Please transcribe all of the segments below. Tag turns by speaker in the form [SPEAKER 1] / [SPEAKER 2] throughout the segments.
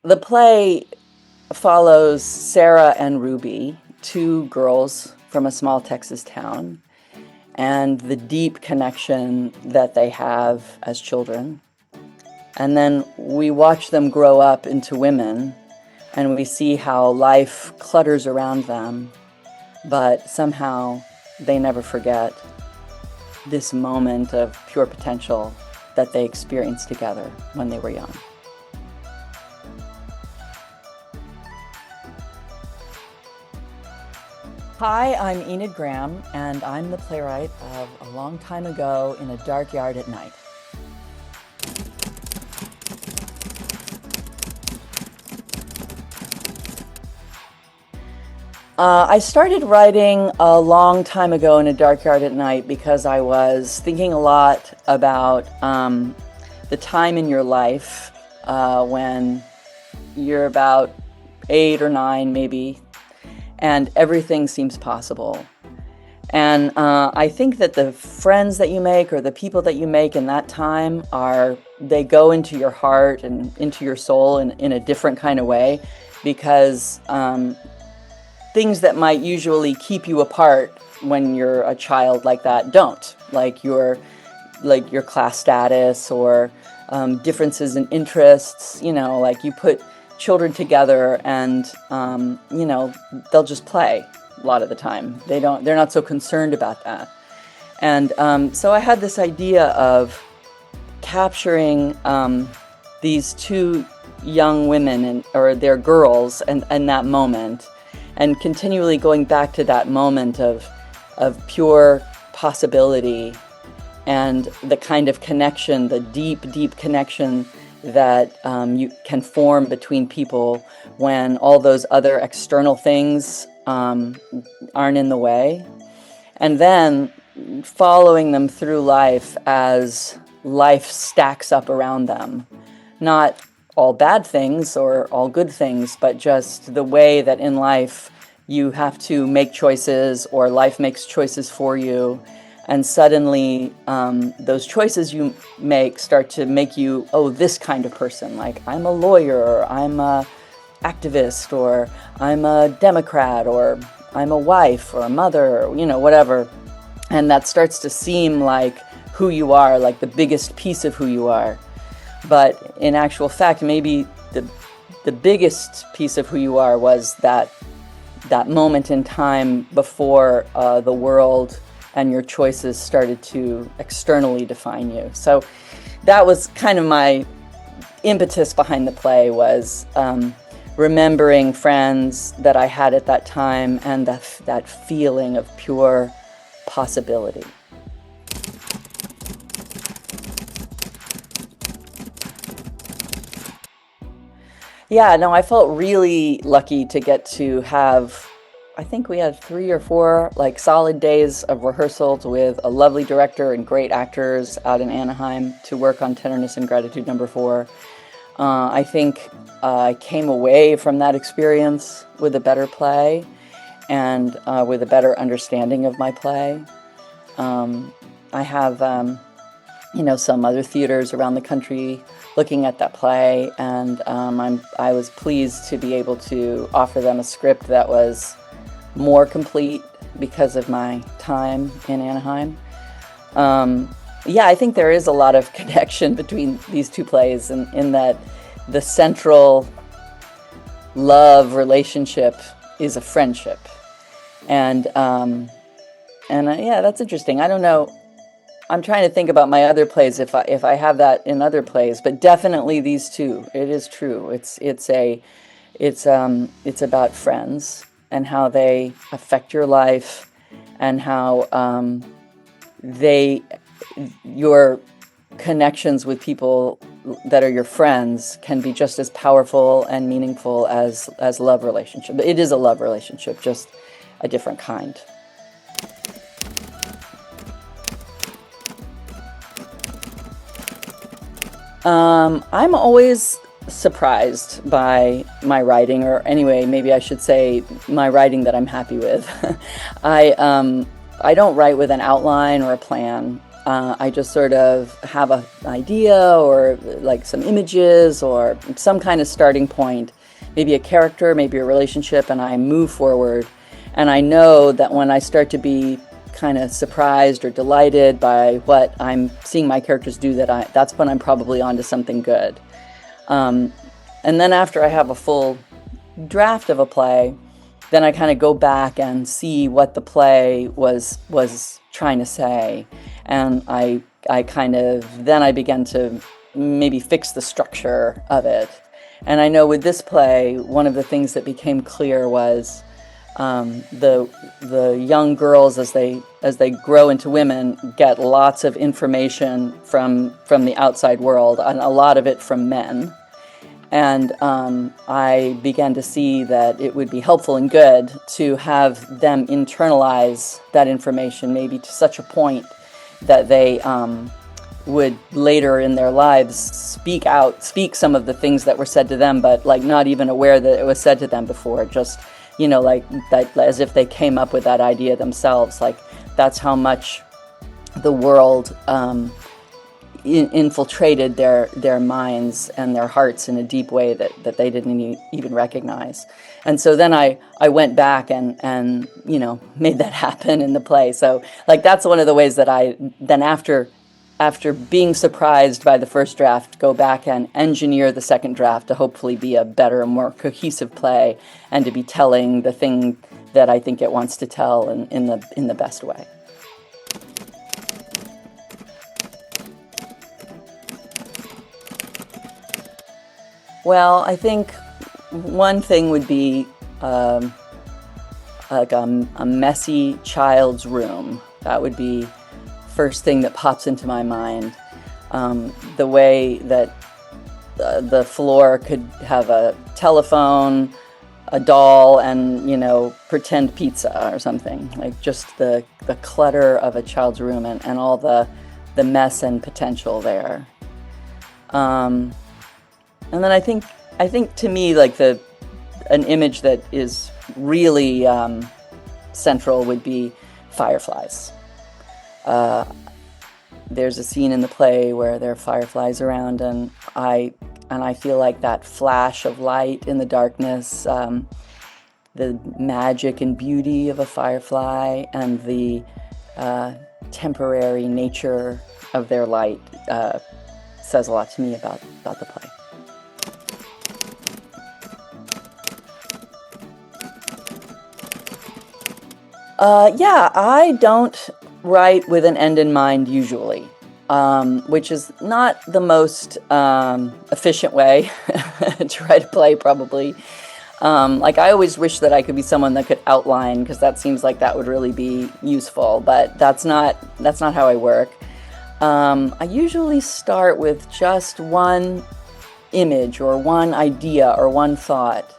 [SPEAKER 1] The play follows Sarah and Ruby, two girls from a small Texas town, and the deep connection that they have as children. And then we watch them grow up into women, and we see how life clutters around them, but somehow they never forget this moment of pure potential that they experienced together when they were young. Hi, I'm Enid Graham, and I'm the playwright of A Long Time Ago in a Dark Yard at Night. I started writing a long time ago in a dark yard at night because I was thinking a lot about the time in your life when you're about 8 or 9 maybe, and everything seems possible. And I think that the friends that you make or the people that you make in that time they go into your heart and into your soul in a different kind of way, because things that might usually keep you apart when you're a child like that don't, like your class status or differences in interests. Like you put children together and they'll just play a lot of the time. They're not so concerned about that. And so I had this idea of capturing these two young women or their girls and that moment, and continually going back to that moment of pure possibility and the kind of connection, the deep connection that you can form between people when all those other external things aren't in the way. And then following them through life as life stacks up around them. Not all bad things or all good things, but just the way that in life you have to make choices, or life makes choices for you, and suddenly those choices you make start to make you, this kind of person. Like, I'm a lawyer, or I'm a activist, or I'm a Democrat, or I'm a wife or a mother, or, whatever. And that starts to seem like who you are, like the biggest piece of who you are. But in actual fact, maybe the biggest piece of who you are was that moment in time before the world and your choices started to externally define you. So that was kind of my impetus behind the play, was remembering friends that I had at that time and that feeling of pure possibility. Yeah, no, I felt really lucky to get to have, I think we had 3 or 4 solid days of rehearsals with a lovely director and great actors out in Anaheim to work on Tenderness and Gratitude number 4. I think I came away from that experience with a better play and with a better understanding of my play. I have some other theaters around the country looking at that play, and I was pleased to be able to offer them a script that was more complete because of my time in Anaheim. I think there is a lot of connection between these two plays, in that the central love relationship is a friendship. And that's interesting. I don't know. I'm trying to think about my other plays if I have that in other plays, but definitely these two. It is true. It's about friends and how they affect your life, and how your connections with people that are your friends can be just as powerful and meaningful as love relationship. It is a love relationship, just a different kind. I'm always surprised by my writing, or anyway, maybe I should say my writing that I'm happy with. I don't write with an outline or a plan. I just sort of have an idea or like some images or some kind of starting point, maybe a character, maybe a relationship, and I move forward. And I know that when I start to be kind of surprised or delighted by what I'm seeing my characters do, that's when I'm probably onto something good. And then after I have a full draft of a play, then I kind of go back and see what the play was trying to say, and I begin to maybe fix the structure of it. And I know with this play, one of the things that became clear was the young girls, as they grow into women, get lots of information from the outside world, and a lot of it from men. And I began to see that it would be helpful and good to have them internalize that information, maybe to such a point that they would later in their lives speak some of the things that were said to them, but like not even aware that it was said to them before, just, like that, as if they came up with that idea themselves. Like that's how much the world infiltrated their minds and their hearts in a deep way that they didn't even recognize. And so then I went back and made that happen in the play. So like that's one of the ways that I then after being surprised by the first draft, go back and engineer the second draft to hopefully be a better, more cohesive play, and to be telling the thing that I think it wants to tell in the best way. Well, I think one thing would be like a messy child's room. That would be first thing that pops into my mind. The way that the floor could have a telephone, a doll, and pretend pizza or something. Like just the clutter of a child's room and all the mess and potential there. And then I think to me, like an image that is really central would be fireflies. There's a scene in the play where there are fireflies around, and I feel like that flash of light in the darkness, the magic and beauty of a firefly, and the temporary nature of their light says a lot to me about the play. Yeah, I don't write with an end in mind usually, which is not the most efficient way to write a play, probably. Like I always wish that I could be someone that could outline, because that seems like that would really be useful, but that's not how I work. I usually start with just one image or one idea or one thought.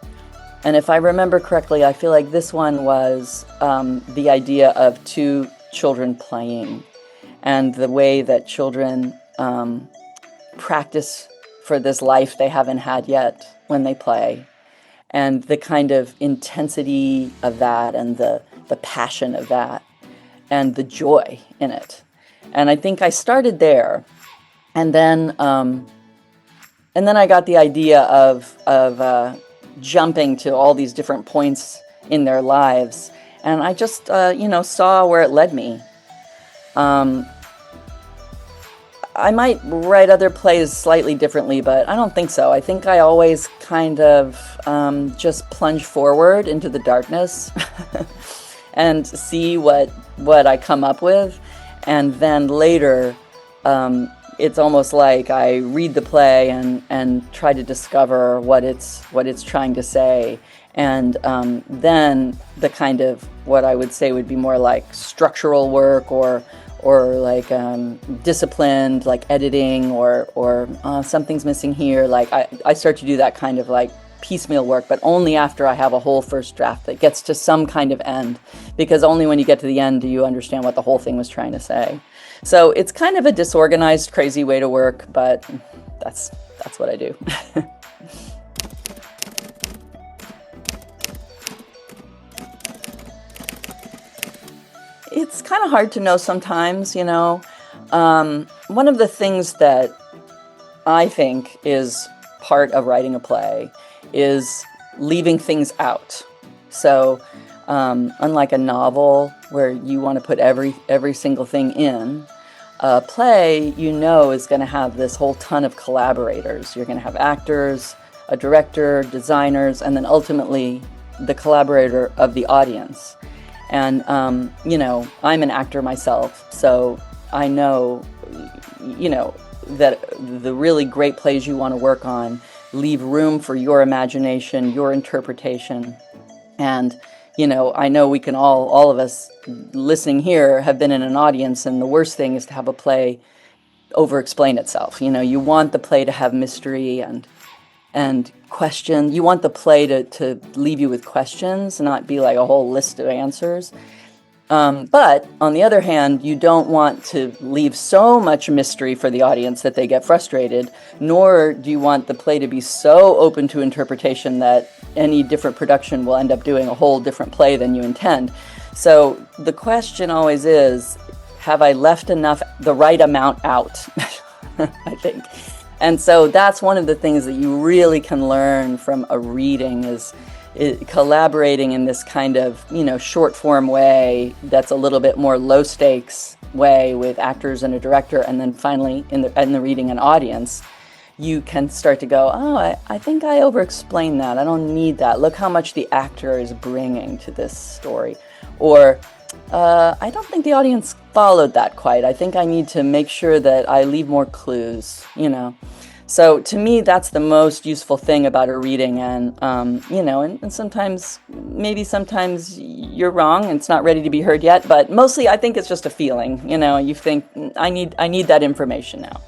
[SPEAKER 1] And if I remember correctly, I feel like this one was the idea of two children playing, and the way that children practice for this life they haven't had yet when they play, and the kind of intensity of that, and the passion of that, and the joy in it. And I think I started there, and then I got the idea of jumping to all these different points in their lives, and I just saw where it led me. I might write other plays slightly differently, but I don't think so. I think I always kind of just plunge forward into the darkness and see what I come up with, and then later it's almost like I read the play and try to discover what it's trying to say, and then the kind of what I would say would be more like structural work or like disciplined, like editing, or something's missing here. Like I start to do that kind of like piecemeal work, but only after I have a whole first draft that gets to some kind of end, because only when you get to the end do you understand what the whole thing was trying to say. So it's kind of a disorganized, crazy way to work, but that's what I do. It's kind of hard to know sometimes, One of the things that I think is part of writing a play is leaving things out. So, unlike a novel where you want to put every single thing in, a play, is going to have this whole ton of collaborators. You're going to have actors, a director, designers, and then ultimately the collaborator of the audience. And, I'm an actor myself, so I know, that the really great plays you want to work on leave room for your imagination, your interpretation. And, I know we can all of us listening here have been in an audience, and the worst thing is to have a play over-explain itself. You want the play to have mystery and question. You want the play to leave you with questions, not be like a whole list of answers. But on the other hand, you don't want to leave so much mystery for the audience that they get frustrated, nor do you want the play to be so open to interpretation that any different production will end up doing a whole different play than you intend. So the question always is, have I left the right amount out? I think. And so that's one of the things that you really can learn from a reading is collaborating in this kind of, short form way that's a little bit more low stakes way with actors and a director, and then finally in the reading an audience, you can start to go, I think I over-explained that. I don't need that. Look how much the actor is bringing to this story. Or, I don't think the audience followed that quite. I think I need to make sure that I leave more clues, So to me, that's the most useful thing about a reading. And, and sometimes you're wrong and it's not ready to be heard yet. But mostly I think it's just a feeling, you think, I need that information now.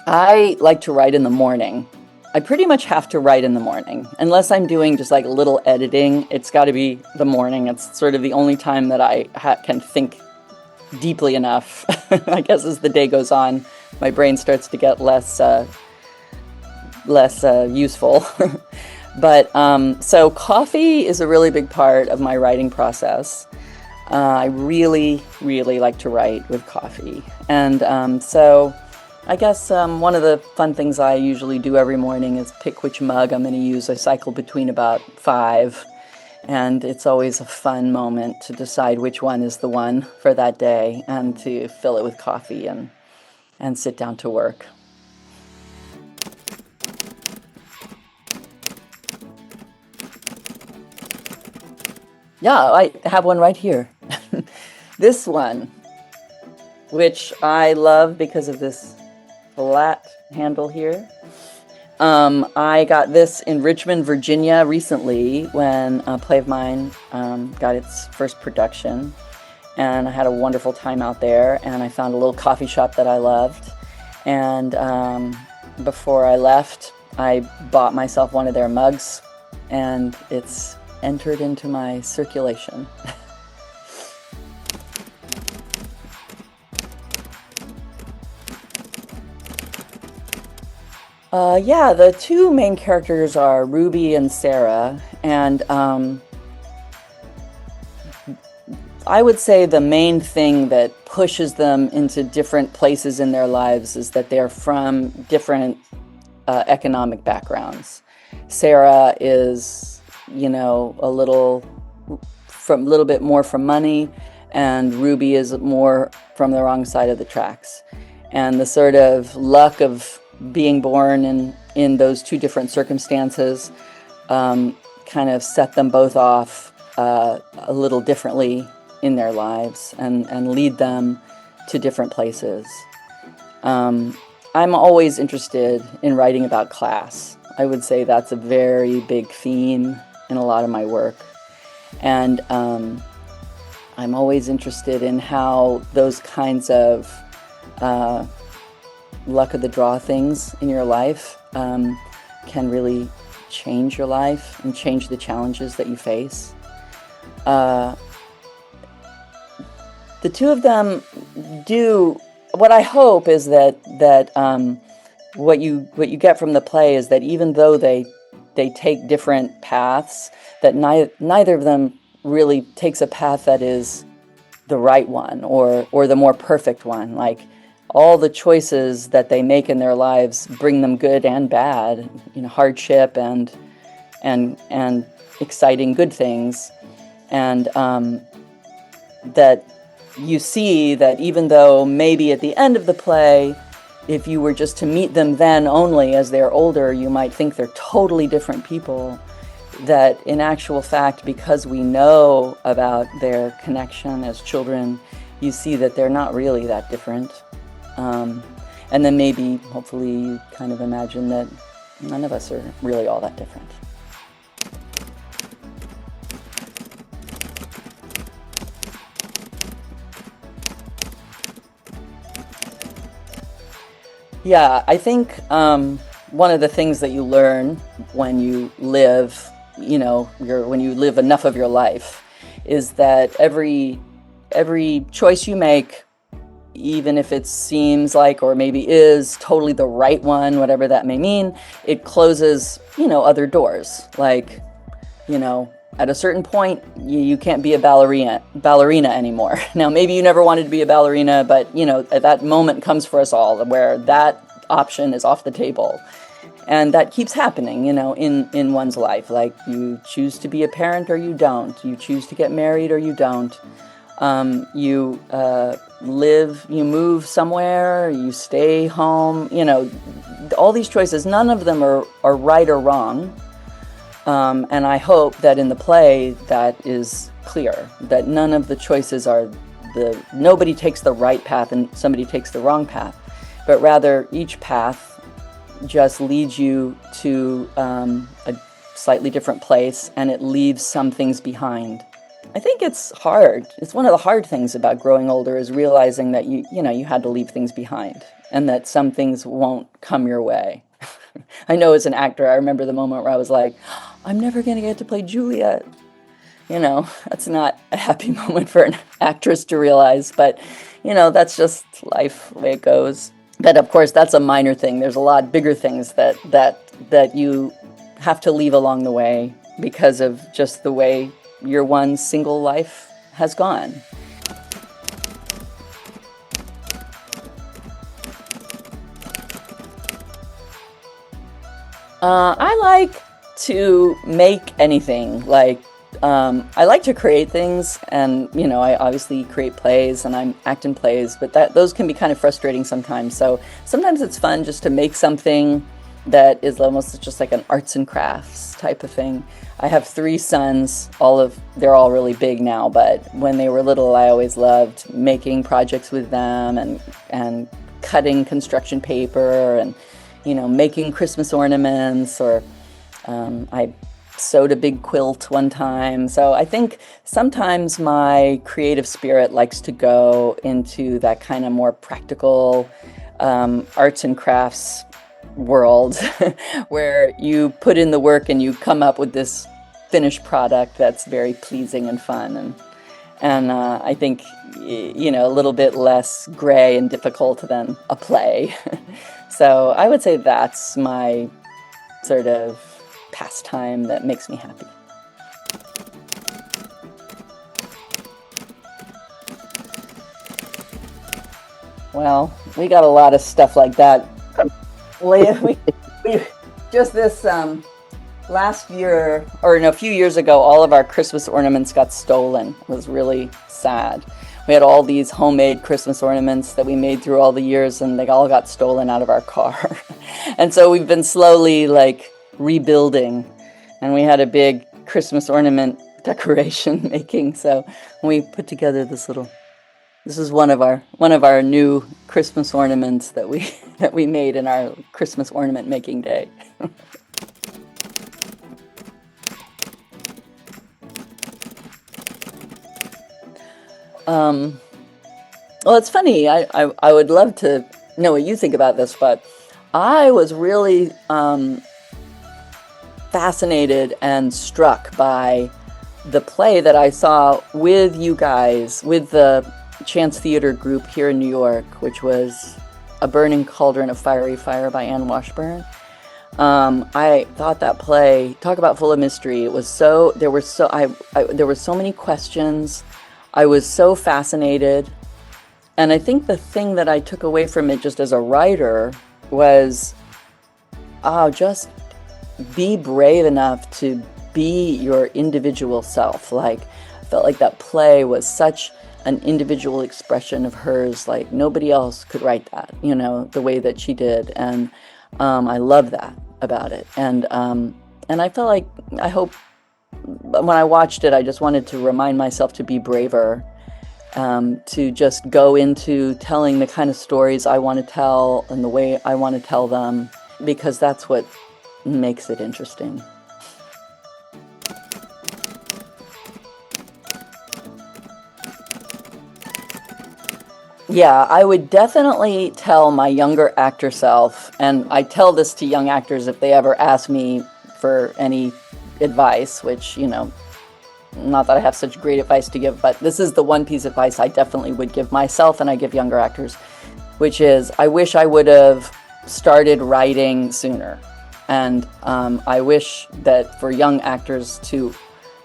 [SPEAKER 1] I like to write in the morning. I pretty much have to write in the morning. Unless I'm doing just like a little editing, it's got to be the morning. It's sort of the only time that I can think deeply enough. I guess as the day goes on, my brain starts to get less useful. But so coffee is a really big part of my writing process. I really, really like to write with coffee. And so I guess one of the fun things I usually do every morning is pick which mug I'm going to use. I cycle between about 5, and it's always a fun moment to decide which one is the one for that day and to fill it with coffee and sit down to work. Yeah, I have one right here. This one, which I love because of this flat handle here. I got this in Richmond, Virginia recently when a play of mine got its first production, and I had a wonderful time out there, and I found a little coffee shop that I loved, and before I left I bought myself one of their mugs, and it's entered into my circulation. Yeah, the two main characters are Ruby and Sarah, and I would say the main thing that pushes them into different places in their lives is that they're from different economic backgrounds. Sarah is, a little bit more from money, and Ruby is more from the wrong side of the tracks. And the sort of luck of being born in those two different circumstances kind of set them both off a little differently in their lives and lead them to different places. I'm always interested in writing about class. I would say that's a very big theme in a lot of my work. And I'm always interested in how those kinds of luck of the draw things in your life can really change your life and change the challenges that you face. The two of them do, what I hope is that what you get from the play is that even though they they take different paths, that neither of them really takes a path that is the right one or the more perfect one. Like, all the choices that they make in their lives bring them good and bad, hardship and exciting good things. And that you see that even though maybe at the end of the play, if you were just to meet them then only as they're older, you might think they're totally different people, that in actual fact, because we know about their connection as children, you see that they're not really that different. And then maybe, hopefully, you kind of imagine that none of us are really all that different. Yeah, I think one of the things that you learn when you live, when you live enough of your life, is that every choice you make, even if it seems like, or maybe is, totally the right one, whatever that may mean, it closes, other doors. Like, at a certain point, you can't be a ballerina anymore. Now, maybe you never wanted to be a ballerina, but, that moment comes for us all where that option is off the table. And that keeps happening, in one's life. Like, you choose to be a parent or you don't. You choose to get married or you don't. You live, you move somewhere, you stay home, all these choices, none of them are right or wrong. And I hope that in the play that is clear, that none of the choices are nobody takes the right path and somebody takes the wrong path, but rather each path just leads you to a slightly different place, and it leaves some things behind. I think it's hard. It's one of the hard things about growing older, is realizing that you had to leave things behind and that some things won't come your way. I know as an actor, I remember the moment where I was like, I'm never going to get to play Juliet. That's not a happy moment for an actress to realize, but, that's just life, the way it goes. But of course, that's a minor thing. There's a lot bigger things that you have to leave along the way because of just the way your one single life has gone. I like to make anything. Like, I like to create things, and I obviously create plays and I act in plays, but those can be kind of frustrating sometimes. So sometimes it's fun just to make something that is almost just like an arts and crafts type of thing. I have 3 sons. They're all really big now, but when they were little, I always loved making projects with them and cutting construction paper and making Christmas ornaments, or I sewed a big quilt one time. So I think sometimes my creative spirit likes to go into that kind of more practical arts and crafts world where you put in the work and you come up with this finished product that's very pleasing and fun, and I think a little bit less gray and difficult than a play. So I would say that's my sort of pastime that makes me happy. Well, we got a lot of stuff like that. We just this last year, or a few years ago, all of our Christmas ornaments got stolen. It was really sad. We had all these homemade Christmas ornaments that we made through all the years, and they all got stolen out of our car. And so we've been slowly rebuilding, and we had a big Christmas ornament decoration making. So we put together this is one of our new Christmas ornaments that we made in our Christmas ornament making day. Well, it's funny. I would love to know what you think about this, but I was really fascinated and struck by the play that I saw with you guys, with the Chance Theater group here in New York, which was A Burning Cauldron of Fiery Fire by Anne Washburn. I thought that play, talk about full of mystery. It was so, there were so, there were so many questions. I was so fascinated. And I think the thing that I took away from it just as a writer was, just be brave enough to be your individual self. Like, I felt like that play was such an individual expression of hers. Like, nobody else could write that, the way that she did. And I love that about it. And I felt like, I hope when I watched it, I just wanted to remind myself to be braver, to just go into telling the kind of stories I want to tell and the way I want to tell them, because that's what makes it interesting. Yeah, I would definitely tell my younger actor self, and I tell this to young actors if they ever ask me for any advice, which, not that I have such great advice to give, but this is the one piece of advice I definitely would give myself and I give younger actors, which is, I wish I would have started writing sooner. And I wish that for young actors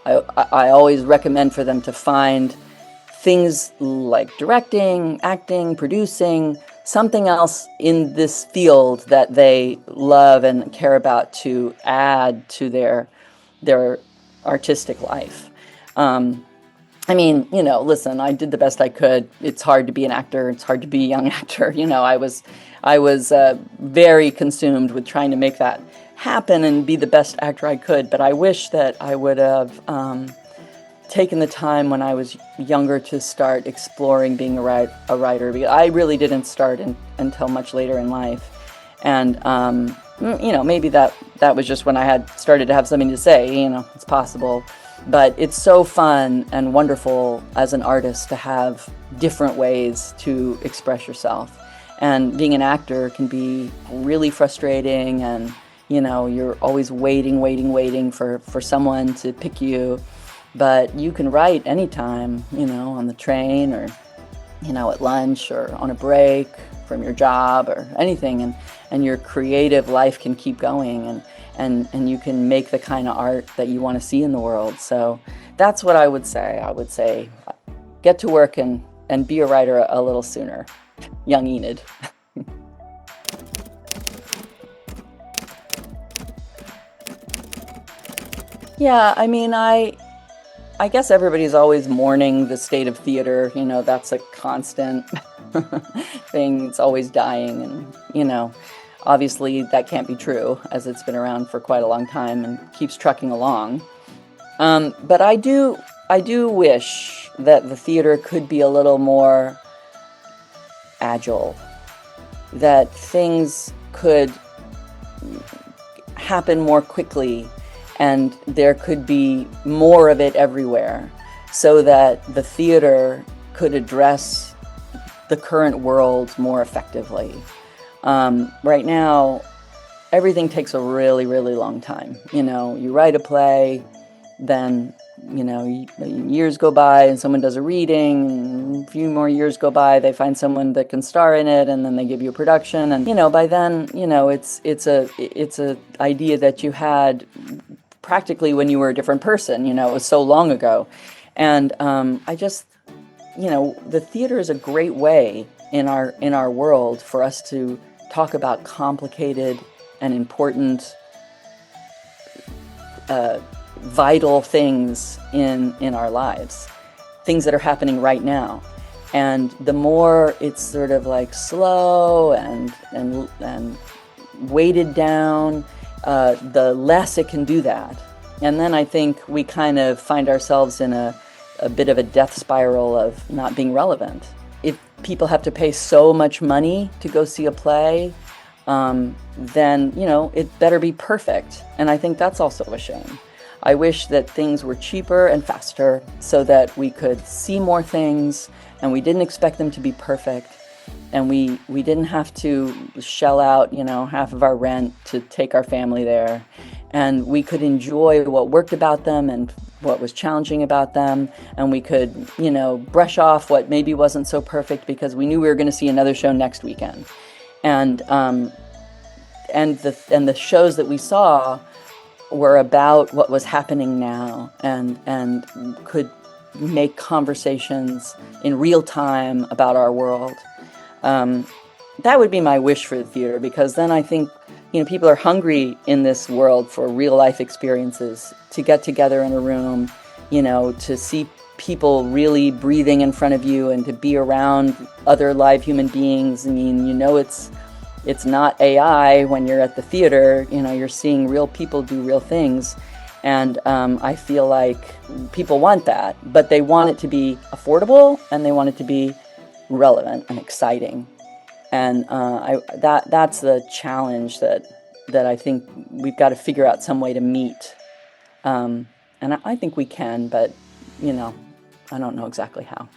[SPEAKER 1] I always recommend for them to find things like directing, acting, producing, something else in this field that they love and care about to add to their artistic life. Listen, I did the best I could. It's hard to be an actor. It's hard to be a young actor. I was very consumed with trying to make that happen and be the best actor I could. But I wish that I would have taken the time when I was younger to start exploring being a writer. Because I really didn't start until much later in life. And, maybe that was just when I had started to have something to say. It's possible. But it's so fun and wonderful as an artist to have different ways to express yourself. And being an actor can be really frustrating, and, you're always waiting for someone to pick you. But you can write anytime, on the train or, at lunch or on a break from your job or anything. And your creative life can keep going, and you can make the kind of art that you want to see in the world. So that's what I would say. I would say, get to work and be a writer a little sooner. Young Enid. Yeah, I guess everybody's always mourning the state of theater. That's a constant thing. It's always dying, and, obviously that can't be true, as it's been around for quite a long time and keeps trucking along. But I do wish that the theater could be a little more agile, that things could happen more quickly, and there could be more of it everywhere, so that the theater could address the current world more effectively. Right now, everything takes a really, really long time. You write a play, then, years go by and someone does a reading, and a few more years go by, they find someone that can star in it, and then they give you a production. And, by then, it's a idea that you had practically when you were a different person. It was so long ago. And I just, the theater is a great way in our world for us to talk about complicated and important, vital things in our lives, things that are happening right now. And the more it's sort of like slow and weighted down, the less it can do that. And then I think we kind of find ourselves in a bit of a death spiral of not being relevant. If people have to pay so much money to go see a play, then, it better be perfect. And I think that's also a shame. I wish that things were cheaper and faster so that we could see more things, and we didn't expect them to be perfect. And we didn't have to shell out, half of our rent to take our family there. And we could enjoy what worked about them and what was challenging about them. And we could, brush off what maybe wasn't so perfect because we knew we were going to see another show next weekend. And and the shows that we saw were about what was happening now, and could make conversations in real time about our world. That would be my wish for the theater, because then I think, people are hungry in this world for real life experiences, to get together in a room, to see people really breathing in front of you, and to be around other live human beings. I mean, it's not AI when you're at the theater. You're seeing real people do real things. And I feel like people want that, but they want it to be affordable, and they want it to be relevant and exciting. And that's the challenge that I think we've got to figure out some way to meet. And I think we can, but, I don't know exactly how.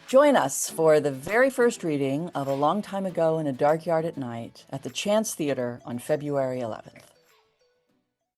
[SPEAKER 1] Join us for the very first reading of A Long Time Ago in a Dark Yard at Night at the Chance Theater on February 11th.